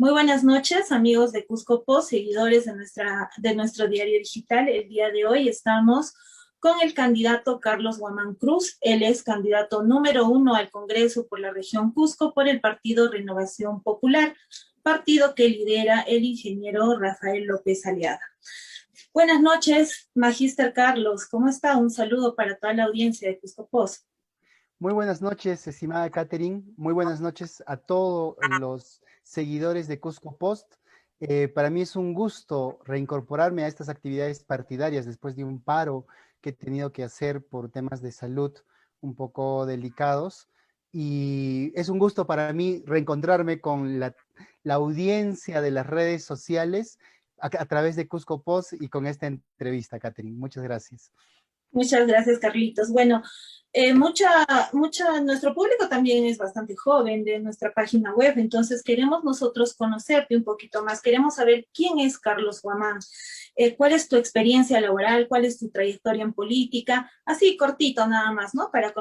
Muy buenas noches, amigos de Cusco Post, seguidores de nuestro diario digital. El día de hoy estamos con el candidato Carlos Guamán Cruz. Él es candidato número 1 al Congreso por la región Cusco por el Partido Renovación Popular, partido que lidera el ingeniero Rafael López Aliaga. Buenas noches, Magíster Carlos. ¿Cómo está? Un saludo para toda la audiencia de Cusco Post. Muy buenas noches, estimada Catherine. Muy buenas noches a todos los seguidores de Cusco Post. Para mí es un gusto reincorporarme a estas actividades partidarias después de un paro que he tenido que hacer por temas de salud un poco delicados. Y es un gusto para mí reencontrarme con la audiencia de las redes sociales a través de Cusco Post y con esta entrevista, Catherine. Muchas gracias. Muchas gracias, Carlitos. Bueno, nuestro público también es bastante joven de nuestra página web, entonces queremos nosotros conocerte un poquito más. Queremos saber quién es Carlos Guamán, cuál es tu experiencia laboral, cuál es tu trayectoria en política, así cortito nada más, ¿no? Para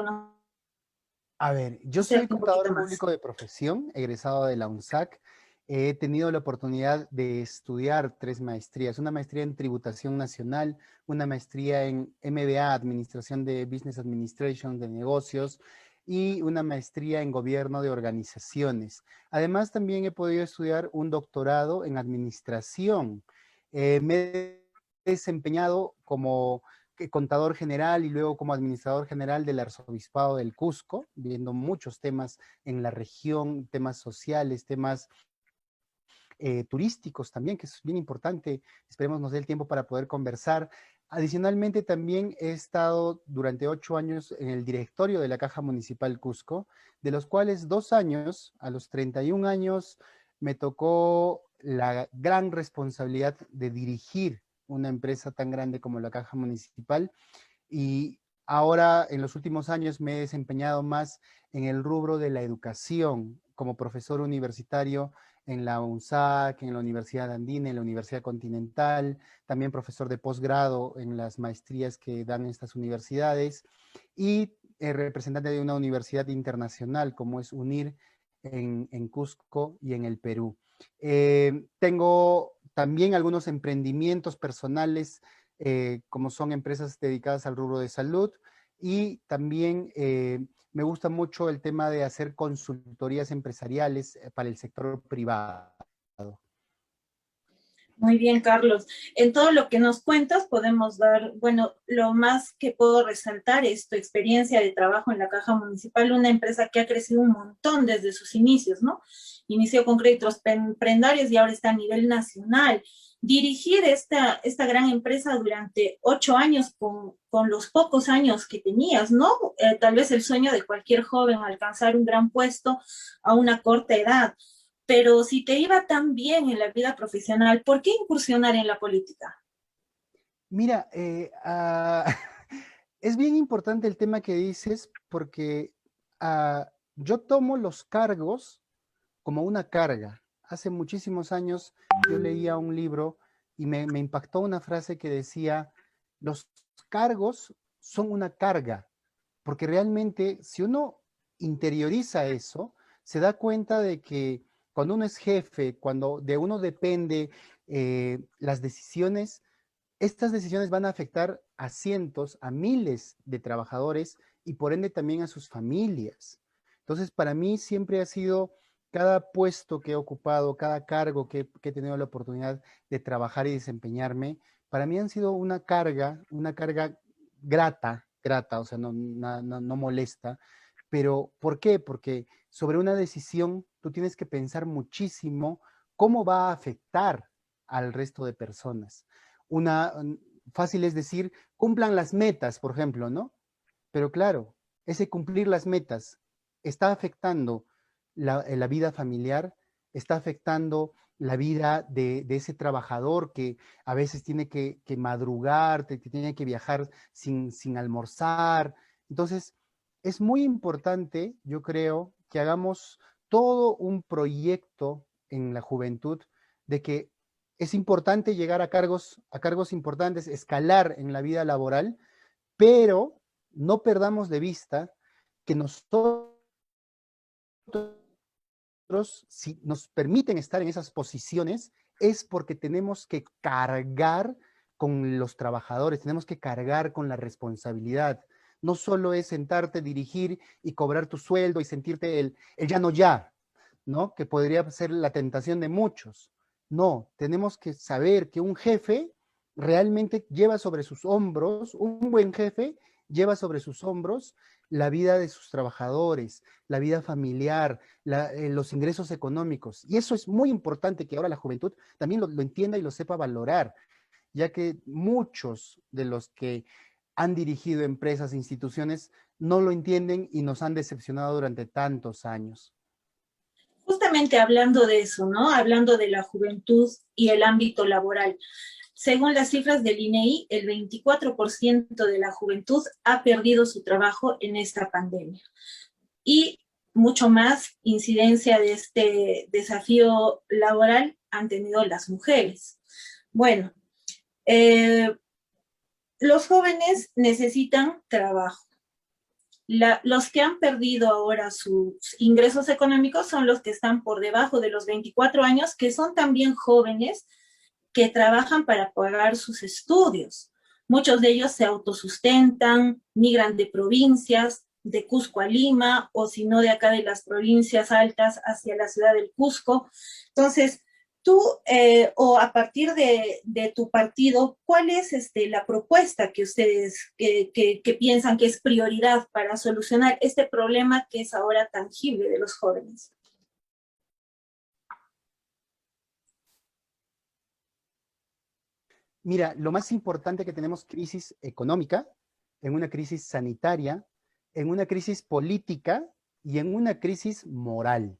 A ver, yo soy conocerte un contador poquito más. público de profesión, egresado de la UNSAC. He tenido la oportunidad de estudiar 3 maestrías, una maestría en tributación nacional, una maestría en MBA, Administración de Business Administration de negocios, y una maestría en gobierno de organizaciones. Además, también he podido estudiar un doctorado en administración. Me he desempeñado como contador general y luego como administrador general del Arzobispado del Cusco, viendo muchos temas en la región, temas sociales, temas turísticos también, que es bien importante. Esperemos nos dé el tiempo para poder conversar. Adicionalmente, también he estado durante 8 años en el directorio de la Caja Municipal Cusco, de los cuales 2 años, a los 31 años, me tocó la gran responsabilidad de dirigir una empresa tan grande como la Caja Municipal, y ahora en los últimos años me he desempeñado más en el rubro de la educación como profesor universitario en la UNSAC, en la Universidad Andina, en la Universidad Continental, también profesor de posgrado en las maestrías que dan estas universidades y representante de una universidad internacional como es UNIR en Cusco y en el Perú. Tengo también algunos emprendimientos personales como son empresas dedicadas al rubro de salud, y también me gusta mucho el tema de hacer consultorías empresariales para el sector privado. Muy bien, Carlos. En todo lo que nos cuentas podemos dar, bueno, lo más que puedo resaltar es tu experiencia de trabajo en la Caja Municipal, una empresa que ha crecido un montón desde sus inicios, ¿no? Inició con créditos prendarios y ahora está a nivel nacional. Dirigir esta gran empresa durante 8 años con los pocos años que tenías, ¿no? Tal vez el sueño de cualquier joven alcanzar un gran puesto a una corta edad. Pero si te iba tan bien en la vida profesional, ¿por qué incursionar en la política? Mira, es bien importante el tema que dices porque yo tomo los cargos como una carga. Hace muchísimos años yo leía un libro y me impactó una frase que decía, los cargos son una carga, porque realmente si uno interioriza eso, se da cuenta de que cuando uno es jefe, cuando de uno depende las decisiones, estas decisiones van a afectar a cientos, a miles de trabajadores y por ende también a sus familias. Entonces, para mí siempre ha sido cada puesto que he ocupado, cada cargo que he tenido la oportunidad de trabajar y desempeñarme, para mí han sido una carga grata, o sea, no molesta. Pero, ¿por qué? Porque sobre una decisión tú tienes que pensar muchísimo cómo va a afectar al resto de personas. Una, fácil es decir, cumplan las metas, por ejemplo, ¿no? Pero claro, ese cumplir las metas está afectando la vida familiar, está afectando la vida de ese trabajador que a veces tiene que madrugar, que tiene que viajar sin almorzar. Entonces, es muy importante, yo creo, que hagamos todo un proyecto en la juventud de que es importante llegar a cargos importantes, escalar en la vida laboral, pero no perdamos de vista que nosotros si nos permiten estar en esas posiciones, es porque tenemos que cargar con los trabajadores, tenemos que cargar con la responsabilidad. No solo es sentarte, dirigir y cobrar tu sueldo y sentirte el ya no ya, ¿no? Que podría ser la tentación de muchos. No, tenemos que saber que un jefe realmente lleva sobre sus hombros, un buen jefe lleva sobre sus hombros la vida de sus trabajadores, la vida familiar, los ingresos económicos. Y eso es muy importante que ahora la juventud también lo entienda y lo sepa valorar, ya que muchos de los que han dirigido empresas e instituciones no lo entienden y nos han decepcionado durante tantos años. Justamente hablando de eso, ¿no? Hablando de la juventud y el ámbito laboral. Según las cifras del INEI, el 24% de la juventud ha perdido su trabajo en esta pandemia. Y mucho más incidencia de este desafío laboral han tenido las mujeres. Bueno, los jóvenes necesitan trabajo. Los que han perdido ahora sus ingresos económicos son los que están por debajo de los 24 años, que son también jóvenes que trabajan para pagar sus estudios. Muchos de ellos se autosustentan, migran de provincias, de Cusco a Lima, o si no de acá de las provincias altas hacia la ciudad del Cusco. Entonces, tú, o a partir de tu partido, ¿cuál es la propuesta que ustedes que piensan que es prioridad para solucionar este problema que es ahora tangible de los jóvenes? Mira, lo más importante que tenemos crisis económica, en una crisis sanitaria, en una crisis política y en una crisis moral.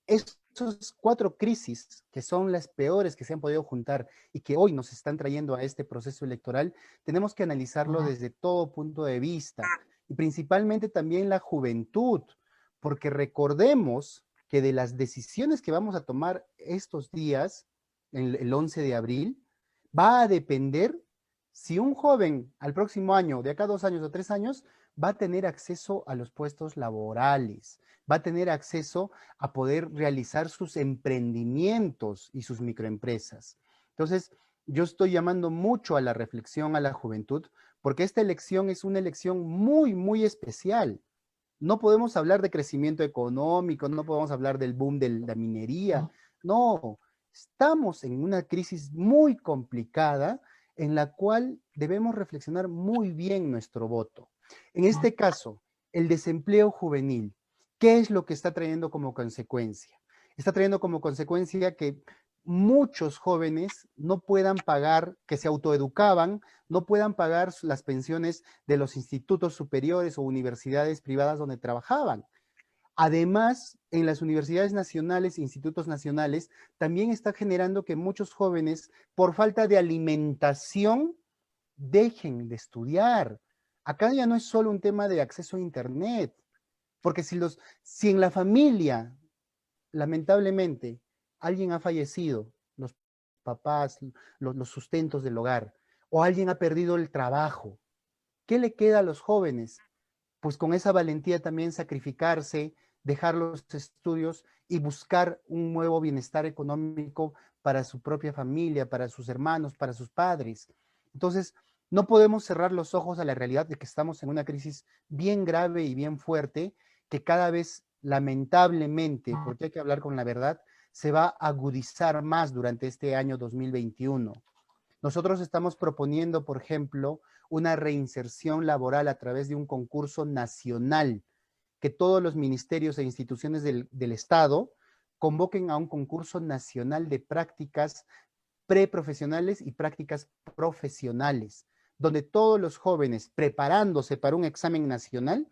Esas 4 crisis, que son las peores que se han podido juntar y que hoy nos están trayendo a este proceso electoral, tenemos que analizarlo desde todo punto de vista, y principalmente también la juventud, porque recordemos que de las decisiones que vamos a tomar estos días, el 11 de abril, va a depender si un joven al próximo año, de acá a 2 años o 3 años, va a tener acceso a los puestos laborales, va a tener acceso a poder realizar sus emprendimientos y sus microempresas. Entonces, yo estoy llamando mucho a la reflexión a la juventud, porque esta elección es una elección muy, muy especial. No podemos hablar de crecimiento económico, no podemos hablar del boom de la minería, no, estamos en una crisis muy complicada en la cual debemos reflexionar muy bien nuestro voto. En este caso, el desempleo juvenil, ¿qué es lo que está trayendo como consecuencia? Está trayendo como consecuencia que muchos jóvenes no puedan pagar, que se autoeducaban, no puedan pagar las pensiones de los institutos superiores o universidades privadas donde trabajaban. Además, en las universidades nacionales e institutos nacionales, también está generando que muchos jóvenes, por falta de alimentación, dejen de estudiar. Acá ya no es solo un tema de acceso a Internet, porque si en la familia, lamentablemente, alguien ha fallecido, los papás, los sustentos del hogar, o alguien ha perdido el trabajo, ¿qué le queda a los jóvenes? Pues con esa valentía también sacrificarse, dejar los estudios y buscar un nuevo bienestar económico para su propia familia, para sus hermanos, para sus padres. Entonces, no podemos cerrar los ojos a la realidad de que estamos en una crisis bien grave y bien fuerte, que cada vez, lamentablemente, porque hay que hablar con la verdad, se va a agudizar más durante este año 2021. Nosotros estamos proponiendo, por ejemplo, una reinserción laboral a través de un concurso nacional, que todos los ministerios e instituciones del Estado convoquen a un concurso nacional de prácticas preprofesionales y prácticas profesionales, donde todos los jóvenes preparándose para un examen nacional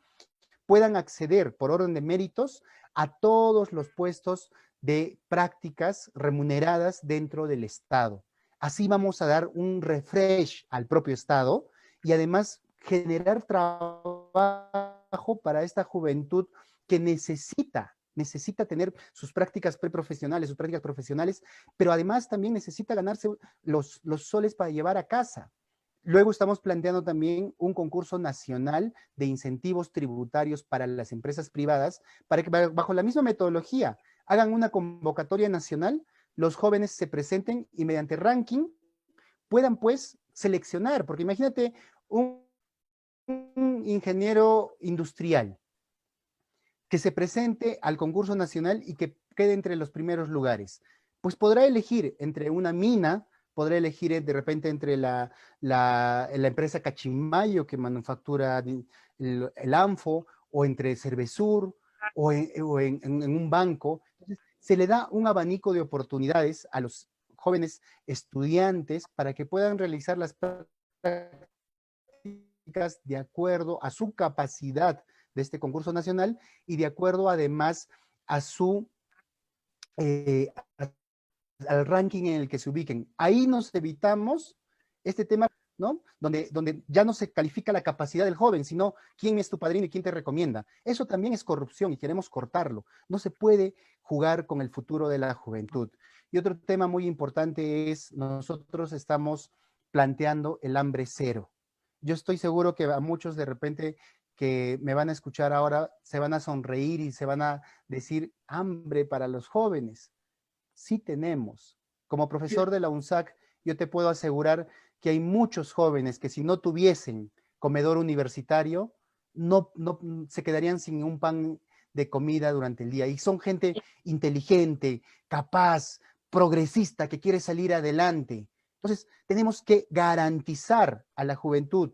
puedan acceder por orden de méritos a todos los puestos de prácticas remuneradas dentro del Estado. Así vamos a dar un refresh al propio Estado y además generar trabajo para esta juventud que necesita tener sus prácticas preprofesionales, sus prácticas profesionales, pero además también necesita ganarse los soles para llevar a casa. Luego estamos planteando también un concurso nacional de incentivos tributarios para las empresas privadas, para que bajo la misma metodología hagan una convocatoria nacional, los jóvenes se presenten y mediante ranking puedan pues seleccionar, porque imagínate un ingeniero industrial que se presente al concurso nacional y que quede entre los primeros lugares. Pues podrá elegir entre una mina, podrá elegir de repente entre la empresa Cachimayo que manufactura el Anfo, o entre Cervesur, o en un banco. Entonces, se le da un abanico de oportunidades a los jóvenes estudiantes para que puedan realizar las prácticas de acuerdo a su capacidad de este concurso nacional y de acuerdo además a su eh, al ranking en el que se ubiquen. Ahí nos evitamos este tema, ¿no? Donde ya no se califica la capacidad del joven, sino quién es tu padrino y quién te recomienda. Eso también es corrupción y queremos cortarlo. No se puede jugar con el futuro de la juventud. Y otro tema muy importante es, nosotros estamos planteando el hambre cero. Yo estoy seguro que a muchos de repente que me van a escuchar ahora se van a sonreír y se van a decir hambre para los jóvenes. Sí tenemos. Como profesor de la UNSAC, yo te puedo asegurar que hay muchos jóvenes que si no tuviesen comedor universitario, no se quedarían sin un pan de comida durante el día. Y son gente inteligente, capaz, progresista, que quiere salir adelante. Entonces, tenemos que garantizar a la juventud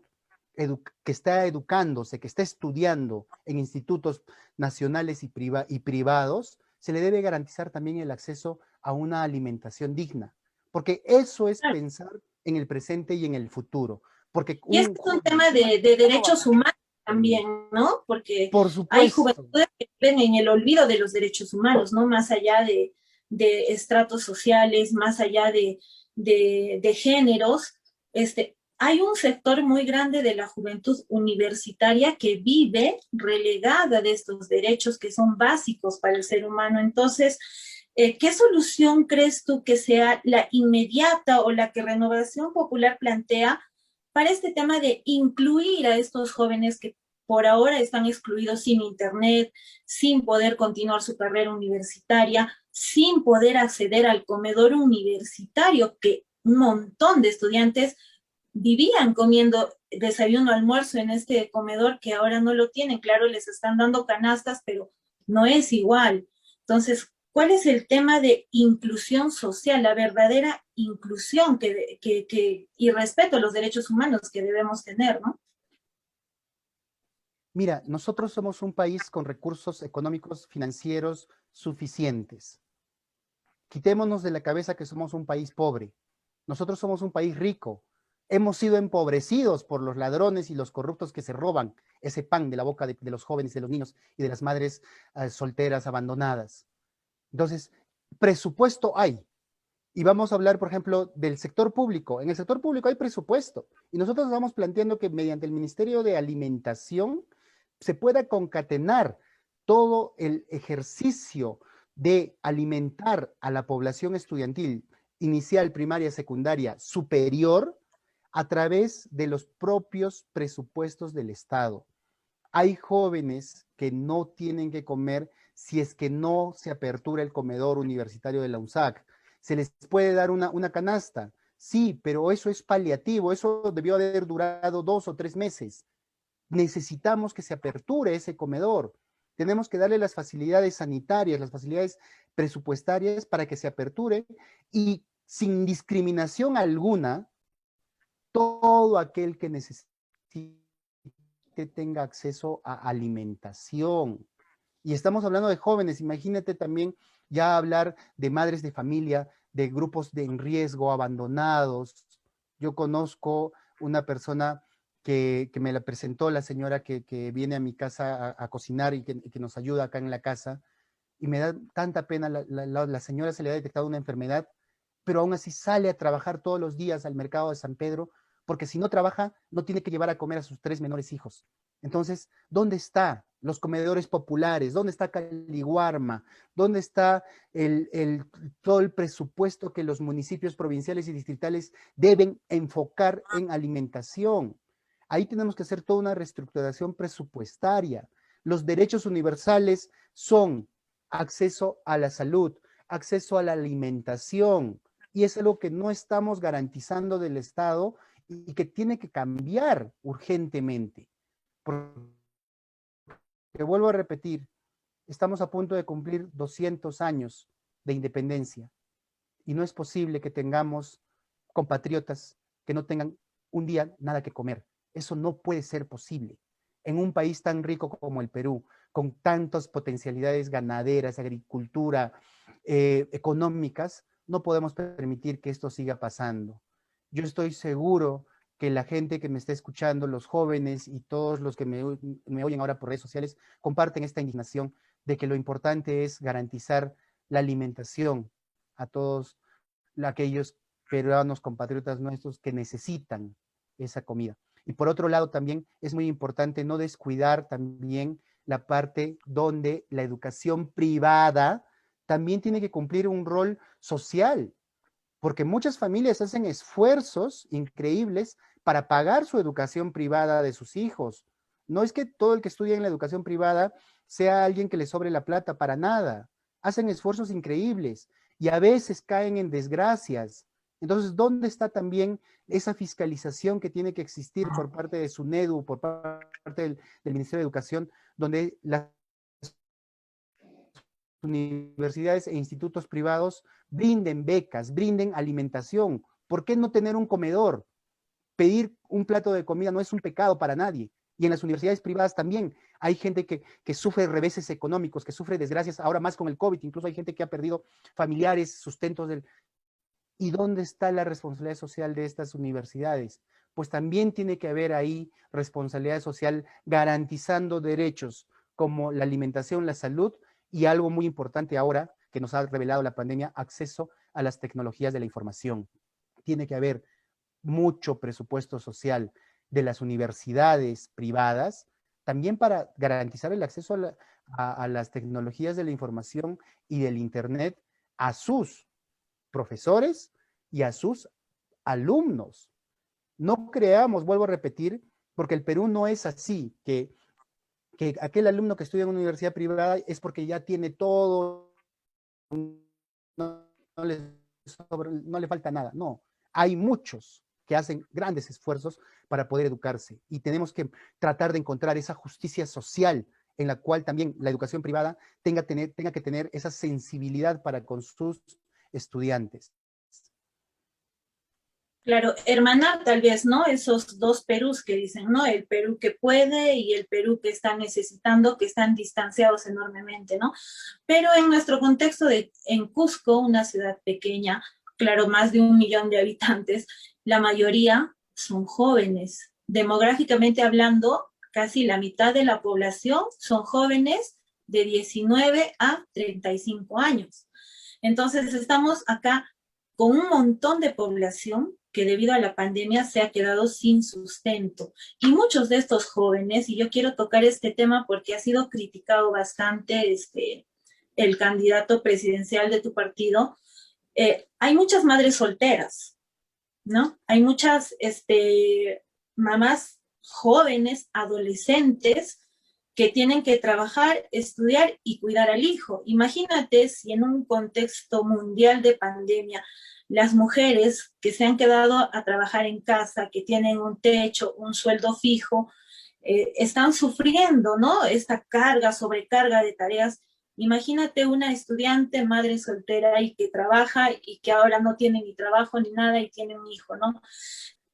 que está educándose, que está estudiando en institutos nacionales y privados, se le debe garantizar también el acceso a una alimentación digna, porque eso es pensar en el presente y en el futuro. Porque y este es un tema de derechos humanos también, ¿no? Porque por hay supuesto, juventudes que viven en el olvido de los derechos humanos, ¿no? Más allá de estratos sociales, más allá de géneros, hay un sector muy grande de la juventud universitaria que vive relegada de estos derechos que son básicos para el ser humano. Entonces, ¿qué solución crees tú que sea la inmediata o la que Renovación Popular plantea para este tema de incluir a estos jóvenes que por ahora están excluidos sin internet, sin poder continuar su carrera universitaria, sin poder acceder al comedor universitario, que un montón de estudiantes vivían comiendo desayuno, almuerzo en este comedor que ahora no lo tienen? Claro, les están dando canastas, pero no es igual. Entonces, ¿cuál es el tema de inclusión social, la verdadera inclusión y respeto a los derechos humanos que debemos tener, ¿no? mira, nosotros somos un país con recursos económicos financieros suficientes. Quitémonos de la cabeza que somos un país pobre. Nosotros somos un país rico. Hemos sido empobrecidos por los ladrones y los corruptos que se roban ese pan de la boca de los jóvenes, de los niños y de las madres solteras abandonadas. Entonces, presupuesto hay. Y vamos a hablar, por ejemplo, del sector público. En el sector público hay presupuesto. Y nosotros estamos planteando que mediante el Ministerio de Alimentación se pueda concatenar todo el ejercicio de alimentar a la población estudiantil inicial, primaria, secundaria, superior, a través de los propios presupuestos del Estado. Hay jóvenes que no tienen que comer si es que no se apertura el comedor universitario de la UNSAC. Se les puede dar una canasta, sí, pero eso es paliativo, eso debió haber durado 2 o 3 meses. Necesitamos que se aperture ese comedor. Tenemos que darle las facilidades sanitarias, las facilidades presupuestarias para que se aperture y sin discriminación alguna, todo aquel que necesite tenga acceso a alimentación. Y estamos hablando de jóvenes, imagínate también ya hablar de madres de familia, de grupos en riesgo, abandonados. Yo conozco una persona que me la presentó la señora que viene a mi casa a cocinar y que nos ayuda acá en la casa, y me da tanta pena, la señora se le ha detectado una enfermedad, pero aún así sale a trabajar todos los días al mercado de San Pedro, porque si no trabaja, no tiene que llevar a comer a sus 3 menores hijos. Entonces, ¿dónde están los comedores populares? ¿Dónde está Caliguarma? ¿Dónde está todo el presupuesto que los municipios provinciales y distritales deben enfocar en alimentación? Ahí tenemos que hacer toda una reestructuración presupuestaria. Los derechos universales son acceso a la salud, acceso a la alimentación, y es algo que no estamos garantizando del Estado y que tiene que cambiar urgentemente. Porque vuelvo a repetir, estamos a punto de cumplir 200 años de independencia y no es posible que tengamos compatriotas que no tengan un día nada que comer. Eso no puede ser posible. En un país tan rico como el Perú, con tantas potencialidades ganaderas, agricultura, económicas, no podemos permitir que esto siga pasando. Yo estoy seguro que la gente que me está escuchando, los jóvenes y todos los que me oyen ahora por redes sociales, comparten esta indignación de que lo importante es garantizar la alimentación a todos aquellos peruanos, compatriotas nuestros que necesitan esa comida. Y por otro lado, también es muy importante no descuidar también la parte donde la educación privada también tiene que cumplir un rol social, porque muchas familias hacen esfuerzos increíbles para pagar su educación privada de sus hijos. No es que todo el que estudia en la educación privada sea alguien que le sobre la plata, para nada. Hacen esfuerzos increíbles y a veces caen en desgracias. Entonces, ¿dónde está también esa fiscalización que tiene que existir por parte de SUNEDU, por parte del Ministerio de Educación, donde las universidades e institutos privados brinden becas, brinden alimentación? ¿Por qué no tener un comedor? Pedir un plato de comida no es un pecado para nadie. Y en las universidades privadas también hay gente que sufre reveses económicos, que sufre desgracias, ahora más con el COVID, incluso hay gente que ha perdido familiares, sustentos del... ¿Y dónde está la responsabilidad social de estas universidades? Pues también tiene que haber ahí responsabilidad social garantizando derechos como la alimentación, la salud y algo muy importante ahora que nos ha revelado la pandemia, acceso a las tecnologías de la información. Tiene que haber mucho presupuesto social de las universidades privadas, también para garantizar el acceso a las tecnologías de la información y del Internet a sus profesores y a sus alumnos. No creamos, vuelvo a repetir, porque el Perú no es así, que aquel alumno que estudia en una universidad privada es porque ya tiene todo, no, no le falta nada. No, hay muchos que hacen grandes esfuerzos para poder educarse y tenemos que tratar de encontrar esa justicia social en la cual también la educación privada tenga que tener esa sensibilidad para con sus estudiantes. Claro, hermanar tal vez, ¿no? Esos dos Perús que dicen, ¿no? El Perú que puede y el Perú que está necesitando, que están distanciados enormemente, ¿no? Pero en nuestro contexto en Cusco, una ciudad pequeña, claro, más de 1 millón de habitantes, la mayoría son jóvenes. Demográficamente hablando, casi la mitad de la población son jóvenes de 19 a 35 años. Entonces, estamos acá con un montón de población que debido a la pandemia se ha quedado sin sustento. Y muchos de estos jóvenes, y yo quiero tocar este tema porque ha sido criticado bastante el candidato presidencial de tu partido, hay muchas madres solteras, ¿no? Hay muchas mamás jóvenes, adolescentes, que tienen que trabajar, estudiar y cuidar al hijo. Imagínate si en un contexto mundial de pandemia, las mujeres que se han quedado a trabajar en casa, que tienen un techo, un sueldo fijo, están sufriendo, ¿no? Esta carga, sobrecarga de tareas. Imagínate una estudiante, madre soltera y que trabaja y que ahora no tiene ni trabajo ni nada y tiene un hijo, ¿no?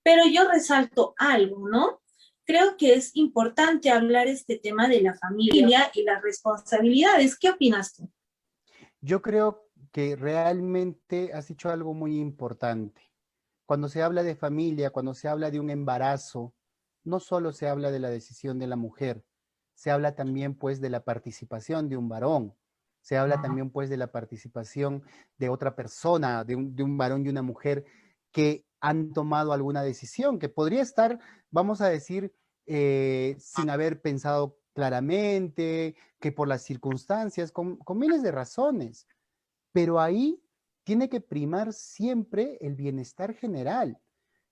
Pero yo resalto algo, ¿no? Creo que es importante hablar este tema de la familia y las responsabilidades. ¿Qué opinas tú? Yo creo que realmente has dicho algo muy importante. Cuando se habla de familia, cuando se habla de un embarazo, no solo se habla de la decisión de la mujer, se habla también pues de la participación de un varón, se habla también pues de la participación de otra persona, de un varón y una mujer que han tomado alguna decisión, que podría estar, vamos a decir, sin haber pensado claramente, que por las circunstancias, con miles de razones, pero ahí tiene que primar siempre el bienestar general.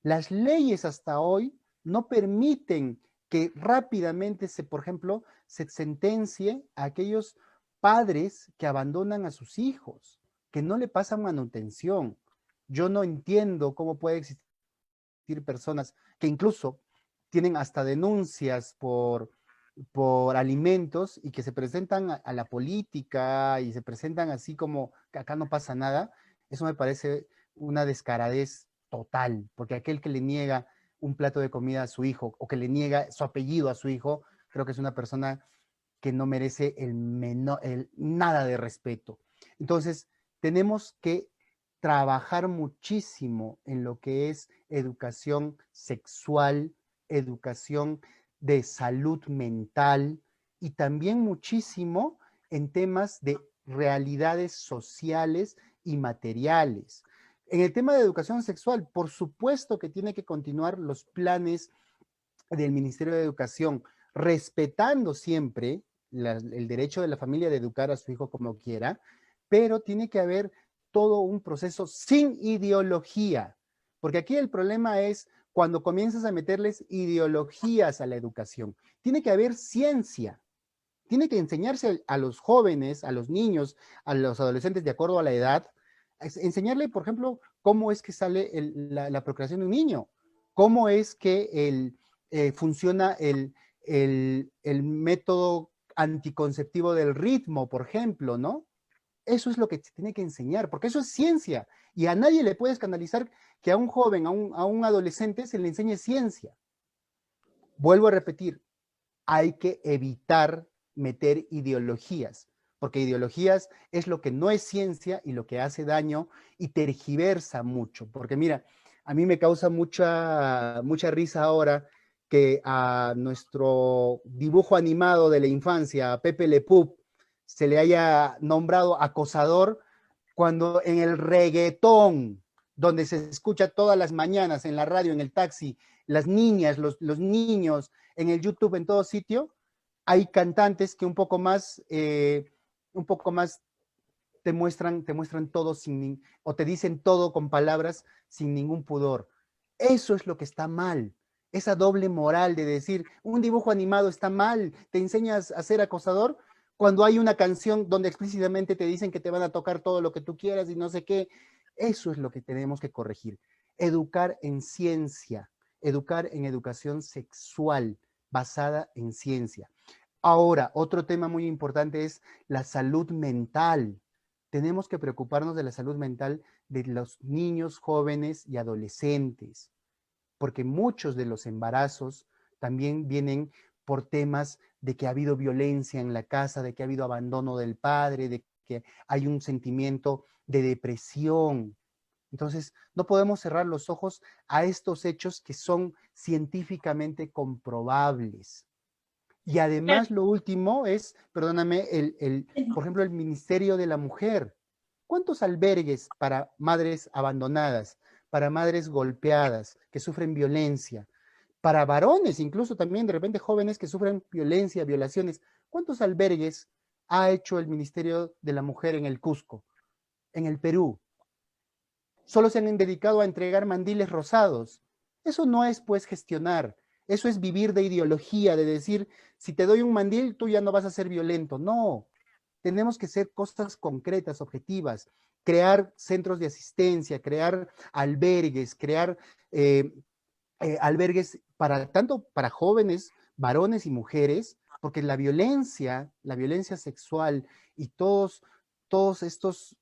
Las leyes hasta hoy no permiten que rápidamente por ejemplo, se sentencie a aquellos padres que abandonan a sus hijos, que no le pasan manutención. Yo no entiendo cómo puede existir personas que incluso tienen hasta denuncias por alimentos y que se presentan a la política y se presentan así como que acá no pasa nada. Eso me parece una descaradez total, porque aquel que le niega un plato de comida a su hijo o que le niega su apellido a su hijo, creo que es una persona que no merece nada de respeto. Entonces, tenemos que trabajar muchísimo en lo que es educación sexual, educación de salud mental y también muchísimo en temas de realidades sociales y materiales. En el tema de educación sexual, por supuesto que tiene que continuar los planes del Ministerio de Educación, respetando siempre el derecho de la familia de educar a su hijo como quiera, pero tiene que haber todo un proceso sin ideología, porque aquí el problema es cuando comienzas a meterles ideologías a la educación. Tiene que haber ciencia, tiene que enseñarse a los jóvenes, a los niños, a los adolescentes de acuerdo a la edad, enseñarle, por ejemplo, cómo es que sale la procreación de un niño, cómo es que funciona el método anticonceptivo del ritmo, por ejemplo, ¿no? Eso es lo que se tiene que enseñar, porque eso es ciencia. Y a nadie le puede escandalizar que a un joven, a un adolescente, se le enseñe ciencia. Vuelvo a repetir, hay que evitar meter ideologías, porque ideologías es lo que no es ciencia y lo que hace daño y tergiversa mucho. Porque mira, a mí me causa mucha risa ahora que a nuestro dibujo animado de la infancia, a Pepe Le Pew, se le haya nombrado acosador cuando en el reggaetón, donde se escucha todas las mañanas en la radio, en el taxi, las niñas, los niños, en el YouTube, en todo sitio, hay cantantes que un poco más te muestran todo o te dicen todo con palabras sin ningún pudor. Eso es lo que está mal. Esa doble moral de decir, un dibujo animado está mal, te enseñas a ser acosador, cuando hay una canción donde explícitamente te dicen que te van a tocar todo lo que tú quieras y no sé qué. Eso es lo que tenemos que corregir. Educar en ciencia, educar en educación sexual basada en ciencia. Ahora, otro tema muy importante es la salud mental. Tenemos que preocuparnos de la salud mental de los niños, jóvenes y adolescentes, porque muchos de los embarazos también vienen por temas de que ha habido violencia en la casa, de que ha habido abandono del padre, de que hay un sentimiento de depresión. Entonces, no podemos cerrar los ojos a estos hechos que son científicamente comprobables. Y además lo último es, perdóname, por ejemplo, el Ministerio de la Mujer. ¿Cuántos albergues para madres abandonadas, para madres golpeadas, que sufren violencia, para varones, incluso también de repente jóvenes que sufren violencia, violaciones? ¿Cuántos albergues ha hecho el Ministerio de la Mujer en el Cusco, en el Perú? Solo se han dedicado a entregar mandiles rosados. Eso no es, pues, gestionar. Eso es vivir de ideología, de decir, si te doy un mandil, tú ya no vas a ser violento. No, tenemos que hacer cosas concretas, objetivas, crear centros de asistencia, crear albergues, crear albergues tanto para jóvenes, varones y mujeres, porque la violencia sexual y todos estos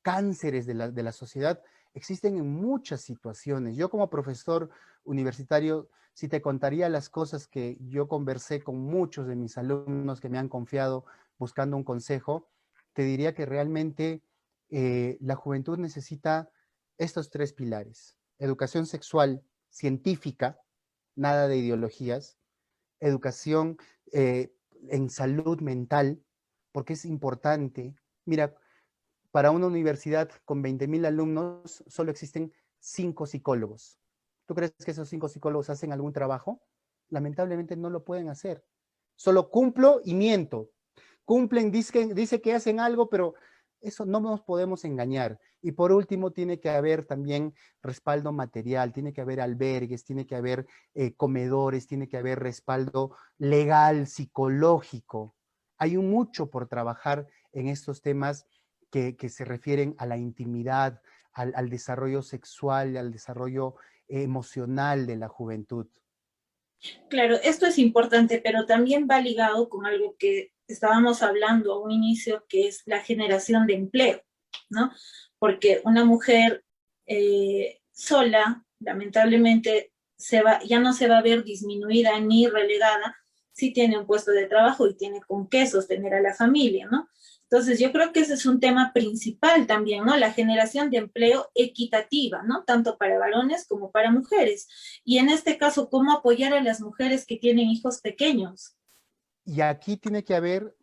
cánceres de la sociedad existen en muchas situaciones. Yo como profesor universitario, si te contaría las cosas que yo conversé con muchos de mis alumnos que me han confiado buscando un consejo, te diría que realmente la juventud necesita estos tres pilares: educación sexual científica, nada de ideologías; educación en salud mental, porque es importante. Mira, para una universidad con 20,000 alumnos, solo existen 5 psicólogos. ¿Tú crees que esos 5 psicólogos hacen algún trabajo? Lamentablemente no lo pueden hacer. Solo cumplo y miento. Cumplen, dice que hacen algo, pero eso no nos podemos engañar. Y por último, tiene que haber también respaldo material, tiene que haber albergues, tiene que haber comedores, tiene que haber respaldo legal, psicológico. hay un mucho por trabajar en estos temas que se refieren a la intimidad, al desarrollo sexual, al desarrollo emocional de la juventud. Claro, esto es importante, pero también va ligado con algo que estábamos hablando a un inicio, que es la generación de empleo, ¿no? Porque una mujer sola, lamentablemente, ya no se va a ver disminuida ni relegada si tiene un puesto de trabajo y tiene con qué sostener a la familia, ¿no? Entonces, yo creo que ese es un tema principal también, ¿no? La generación de empleo equitativa, ¿no? Tanto para varones como para mujeres. Y en este caso, ¿cómo apoyar a las mujeres que tienen hijos pequeños? Y aquí tiene que haber,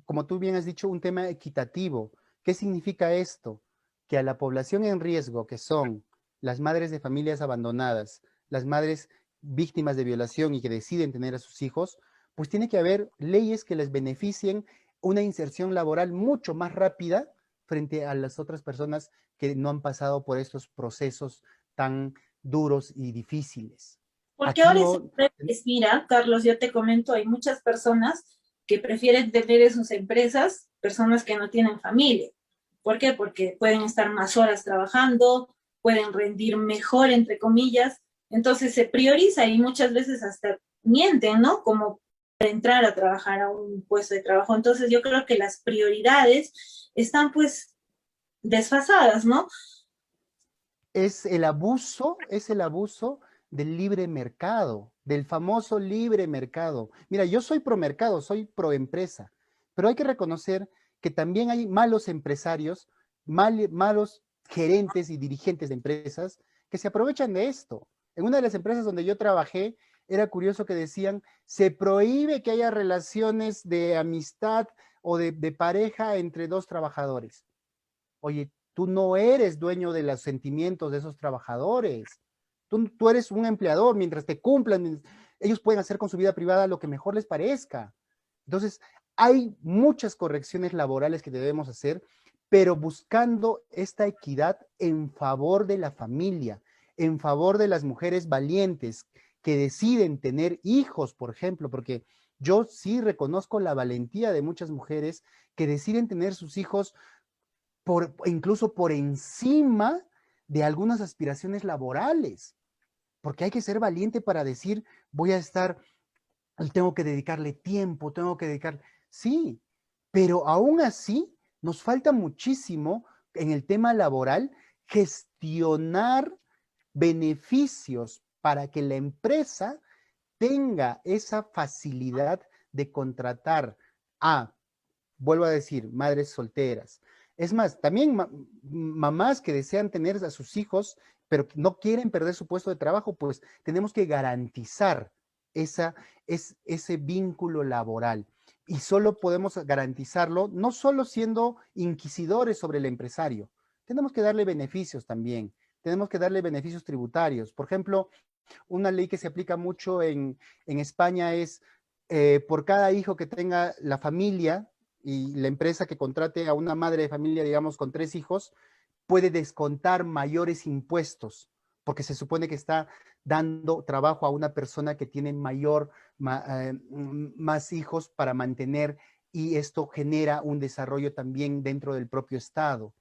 como tú bien has dicho, un tema equitativo. ¿Qué significa esto? Que a la población en riesgo, que son las madres de familias abandonadas, las madres víctimas de violación y que deciden tener a sus hijos, pues tiene que haber leyes que les beneficien una inserción laboral mucho más rápida frente a las otras personas que no han pasado por estos procesos tan duros y difíciles. Porque Aquí ahora es, no, mira, Carlos, yo te comento, hay muchas personas que prefieren tener en sus empresas personas que no tienen familia. ¿Por qué? Porque pueden estar más horas trabajando, pueden rendir mejor, entre comillas. Entonces se prioriza y muchas veces hasta mienten, ¿no? Como para entrar a trabajar a un puesto de trabajo. Entonces yo creo que las prioridades están pues desfasadas, ¿no? es el abuso del libre mercado, del famoso libre mercado. Mira, yo soy pro mercado, soy pro empresa, pero hay que reconocer que también hay malos empresarios, malos gerentes y dirigentes de empresas que se aprovechan de esto. En una de las empresas donde yo trabajé, era curioso que decían, se prohíbe que haya relaciones de amistad o de pareja entre dos trabajadores. Oye, tú no eres dueño de los sentimientos de esos trabajadores. Tú eres un empleador, mientras te cumplan, ellos pueden hacer con su vida privada lo que mejor les parezca. Entonces, hay muchas correcciones laborales que debemos hacer, pero buscando esta equidad en favor de la familia, en favor de las mujeres valientes que deciden tener hijos, por ejemplo, porque yo sí reconozco la valentía de muchas mujeres que deciden tener sus hijos incluso por encima de algunas aspiraciones laborales, porque hay que ser valiente para decir, voy a estar, tengo que dedicarle tiempo, tengo que dedicar, sí, pero aún así nos falta muchísimo en el tema laboral gestionar beneficios para que la empresa tenga esa facilidad de contratar a, vuelvo a decir, madres solteras. Es más, también mamás que desean tener a sus hijos, pero que no quieren perder su puesto de trabajo, pues tenemos que garantizar ese vínculo laboral. Y solo podemos garantizarlo, no solo siendo inquisidores sobre el empresario, tenemos que darle beneficios también, tenemos que darle beneficios tributarios. Por ejemplo, una ley que se aplica mucho en España es por cada hijo que tenga la familia, y la empresa que contrate a una madre de familia, digamos, con 3 hijos, puede descontar mayores impuestos, porque se supone que está dando trabajo a una persona que tiene más hijos para mantener, y esto genera un desarrollo también dentro del propio Estado.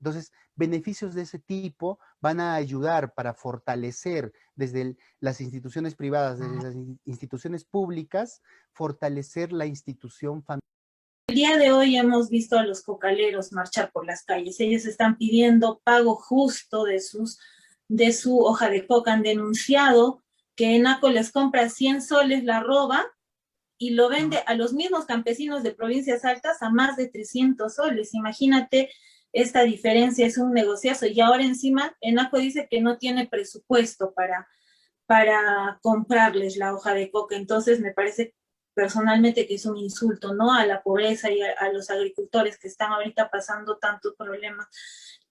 Entonces, beneficios de ese tipo van a ayudar para fortalecer desde las instituciones privadas, desde las instituciones públicas, fortalecer la institución familiar. El día de hoy hemos visto a los cocaleros marchar por las calles. Ellos están pidiendo pago justo de su hoja de coca. Han denunciado que ENACO les compra 100 soles, la roba y lo vende a los mismos campesinos de provincias altas a más de 300 soles. Imagínate esta diferencia, es un negociazo. Y ahora encima ENACO dice que no tiene presupuesto para comprarles la hoja de coca. Entonces me parece personalmente que es un insulto, ¿no? A la pobreza y a los agricultores que están ahorita pasando tantos problemas.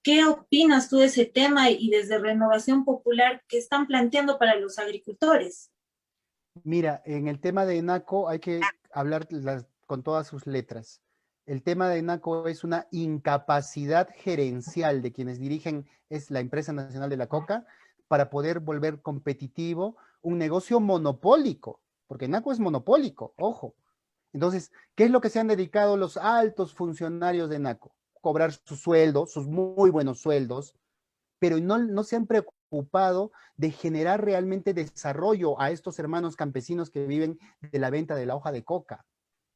¿Qué opinas tú de ese tema y desde Renovación Popular que están planteando para los agricultores? Mira, en el tema de ENACO hay que hablar con todas sus letras. El tema de ENACO es una incapacidad gerencial de quienes dirigen es la empresa nacional de la coca para poder volver competitivo un negocio monopólico, porque ENACO es monopólico, ojo. Entonces, ¿qué es lo que se han dedicado los altos funcionarios de NACO? Cobrar su sueldo, sus muy buenos sueldos, pero no se han preocupado de generar realmente desarrollo a estos hermanos campesinos que viven de la venta de la hoja de coca.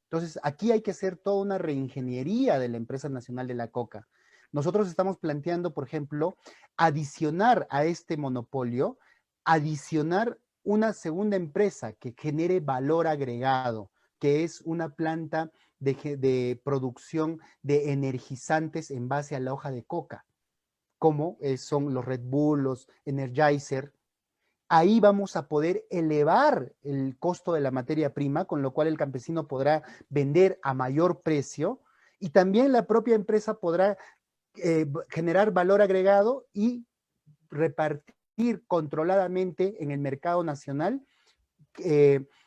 Entonces, aquí hay que hacer toda una reingeniería de la empresa nacional de la coca. Nosotros estamos planteando, por ejemplo, adicionar a este monopolio, adicionar una segunda empresa que genere valor agregado, que es una planta de producción de energizantes en base a la hoja de coca, como son los Red Bull, los Energizer. Ahí vamos a poder elevar el costo de la materia prima, con lo cual el campesino podrá vender a mayor precio y también la propia empresa podrá generar valor agregado y repartir controladamente en el mercado nacional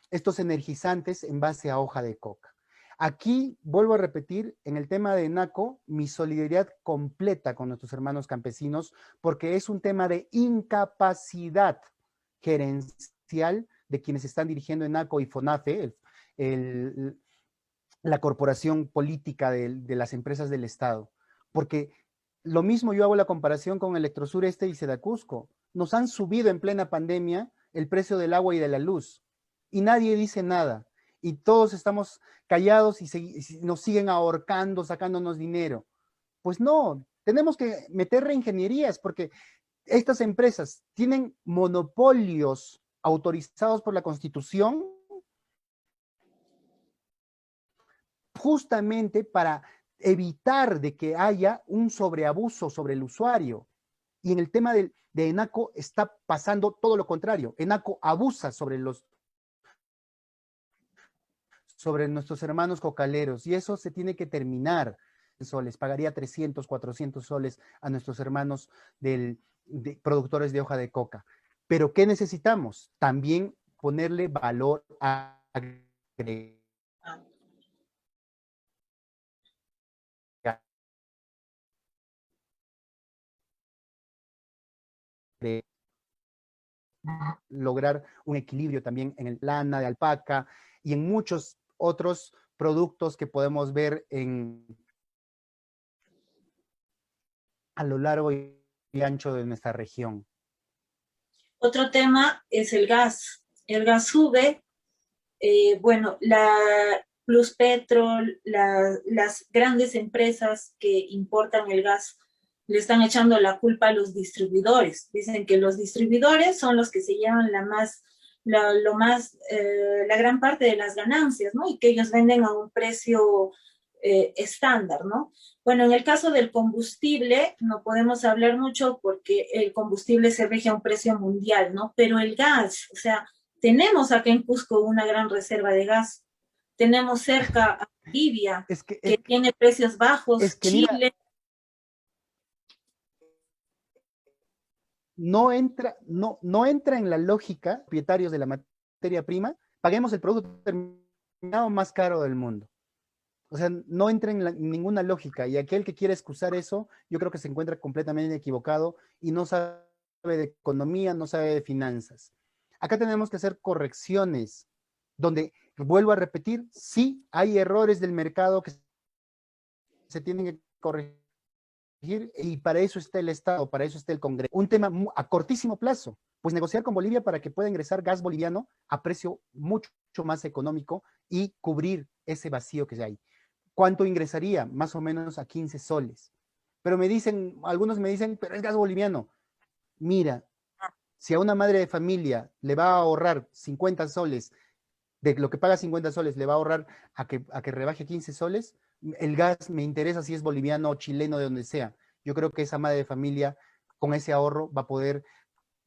estos energizantes en base a hoja de coca. Aquí vuelvo a repetir, en el tema de NACO, mi solidaridad completa con nuestros hermanos campesinos, porque es un tema de incapacidad gerencial de quienes están dirigiendo en NACO y FONAFE, la corporación política de las empresas del Estado. Porque lo mismo yo hago la comparación con Electrosur Este y Sedacusco. Nos han subido en plena pandemia el precio del agua y de la luz y nadie dice nada. Y todos estamos callados y nos siguen ahorcando, sacándonos dinero. Pues no, tenemos que meter reingenierías porque estas empresas tienen monopolios autorizados por la Constitución justamente para evitar de que haya un sobreabuso sobre el usuario. Y en el tema de ENACO está pasando todo lo contrario. ENACO abusa sobre nuestros hermanos cocaleros y eso se tiene que terminar. Soles, pagaría 300, 400 soles a nuestros hermanos de productores de hoja de coca. Pero ¿qué necesitamos? También ponerle valor agregado. De lograr un equilibrio también en el lana de alpaca y en muchos otros productos que podemos ver a lo largo y ancho de nuestra región. Otro tema es el gas. El gas sube. Bueno, la Plus Petrol, las grandes empresas que importan el gas le están echando la culpa a los distribuidores. Dicen que los distribuidores son los que se llevan la gran parte de las ganancias, ¿no? Y que ellos venden a un precio estándar, ¿no? Bueno, en el caso del combustible no podemos hablar mucho porque el combustible se rige a un precio mundial, ¿no? Pero el gas, o sea, tenemos acá en Cusco una gran reserva de gas. Tenemos cerca a Bolivia, que tiene precios bajos, Chile. Mira, no entra en la lógica, propietarios de la materia prima, paguemos el producto terminado más caro del mundo. O sea, no entra en ninguna lógica y aquel que quiere excusar eso, yo creo que se encuentra completamente equivocado y no sabe de economía, no sabe de finanzas. Acá tenemos que hacer correcciones donde, vuelvo a repetir, sí hay errores del mercado que se tienen que corregir y para eso está el Estado, para eso está el Congreso. Un tema a cortísimo plazo, pues negociar con Bolivia para que pueda ingresar gas boliviano a precio mucho más económico y cubrir ese vacío que hay. ¿Cuánto ingresaría? Más o menos a 15 soles. Pero algunos me dicen, pero es gas boliviano. Mira, si a una madre de familia le va a ahorrar 50 soles, de lo que paga 50 soles, le va a ahorrar a que rebaje 15 soles, el gas me interesa si es boliviano o chileno, de donde sea. Yo creo que esa madre de familia, con ese ahorro, va a poder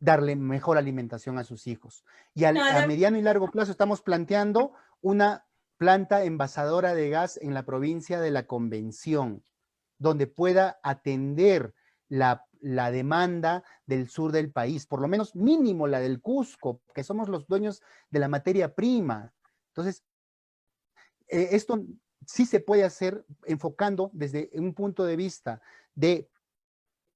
darle mejor alimentación a sus hijos. Y a mediano y largo plazo estamos planteando una planta envasadora de gas en la provincia de La Convención, donde pueda atender la demanda del sur del país, por lo menos mínimo la del Cusco, que somos los dueños de la materia prima. Entonces, esto sí se puede hacer enfocando desde un punto de vista de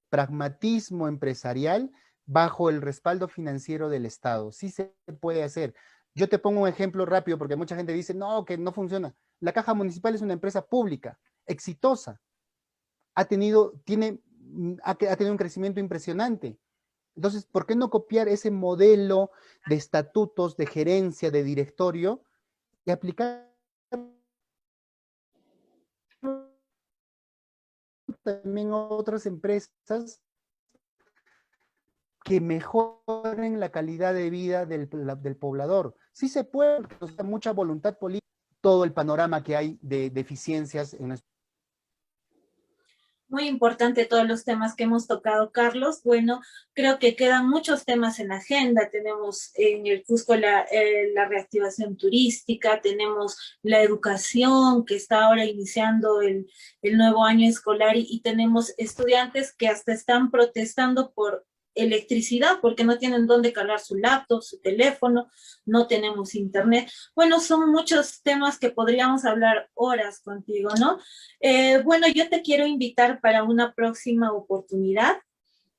pragmatismo empresarial bajo el respaldo financiero del Estado. Sí se puede hacer. Yo te pongo un ejemplo rápido porque mucha gente dice, no, que no funciona. La Caja Municipal es una empresa pública, exitosa. Ha tenido un crecimiento impresionante. Entonces, ¿por qué no copiar ese modelo de estatutos, de gerencia, de directorio y aplicar también a otras empresas que mejoren la calidad de vida del poblador? Sí se puede, porque nos da mucha voluntad política, todo el panorama que hay de deficiencias en nuestro. Muy importante todos los temas que hemos tocado, Carlos. Bueno, creo que quedan muchos temas en la agenda. Tenemos en el Cusco la reactivación turística, tenemos la educación que está ahora iniciando el nuevo año escolar y tenemos estudiantes que hasta están protestando por electricidad porque no tienen dónde cargar su laptop, su teléfono, no tenemos internet. Bueno, son muchos temas que podríamos hablar horas contigo, ¿no? Bueno, yo te quiero invitar para una próxima oportunidad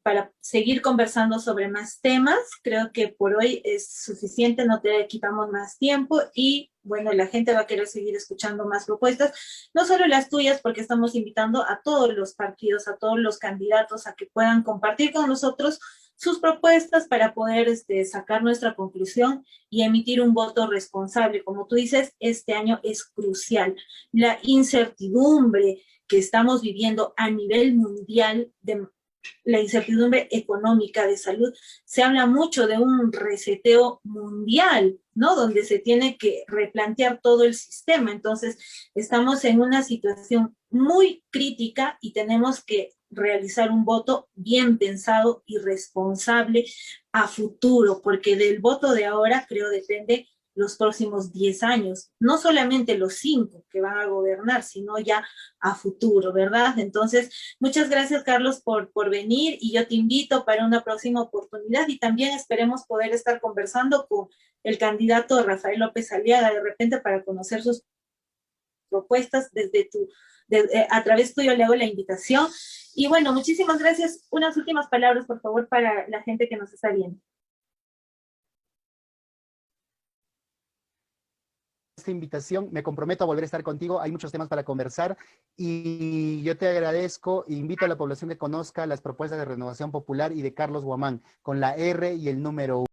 para seguir conversando sobre más temas. Creo que por hoy es suficiente, no te quitamos más tiempo y bueno, la gente va a querer seguir escuchando más propuestas, no solo las tuyas, porque estamos invitando a todos los partidos, a todos los candidatos a que puedan compartir con nosotros sus propuestas para poder sacar nuestra conclusión y emitir un voto responsable. Como tú dices, este año es crucial. La incertidumbre que estamos viviendo a nivel mundial de la incertidumbre económica de salud, se habla mucho de un reseteo mundial, ¿no? Donde se tiene que replantear todo el sistema. Entonces, estamos en una situación muy crítica y tenemos que realizar un voto bien pensado y responsable a futuro, porque del voto de ahora creo depende los próximos 10 años, no solamente los 5 que van a gobernar, sino ya a futuro, ¿verdad? Entonces, muchas gracias, Carlos, por venir y yo te invito para una próxima oportunidad y también esperemos poder estar conversando con el candidato Rafael López Aliaga de repente para conocer sus propuestas a través tuyo le hago la invitación. Y bueno, muchísimas gracias. Unas últimas palabras, por favor, para la gente que nos está viendo. Esta invitación, me comprometo a volver a estar contigo, hay muchos temas para conversar y yo te agradezco e invito a la población que conozca las propuestas de Renovación Popular y de Carlos Guamán, con la R y el número 1.